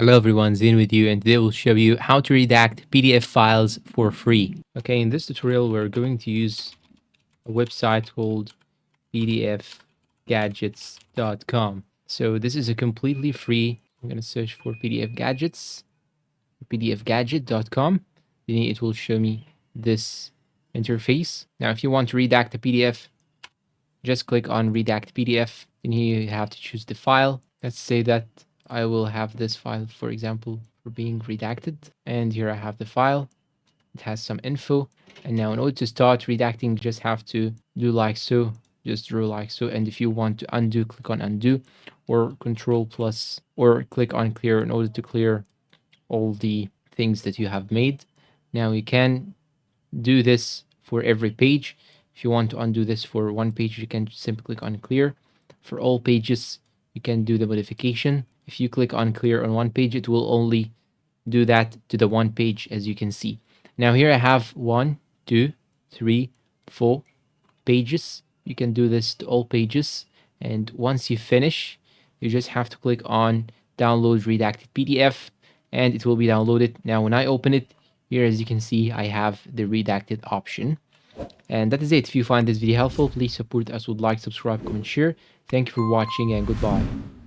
Hello everyone, Zin with you, and today we'll show you how to redact PDF files for free. Okay, in this tutorial we're going to use a website called pdfgadgets.com. So this is a completely free, I'm going to search for PDF gadgets, pdfgadget.com. Then it will show me this interface. Now if you want to redact a PDF, just click on redact PDF. Then here you have to choose the file. Let's say that I will have this file, for example, for being redacted. And here I have the file. It has some info. And now in order to start redacting, you just have to do like so. Just draw like so. And if you want to undo, click on undo or Control plus or click on clear in order to clear all the things that you have made. Now you can do this for every page. If you want to undo this for one page, you can simply click on clear. For all pages, you can do the modification. If you click on clear on one page, it will only do that to the one page, as you can see. Now here I have 1, 2, 3, 4 pages. You can do this to all pages. And once you finish, you just have to click on download redacted PDF and it will be downloaded. Now when I open it, here as you can see, I have the redacted option. And that is it. If you find this video helpful, please support us with like, subscribe, comment, share. Thank you for watching and goodbye.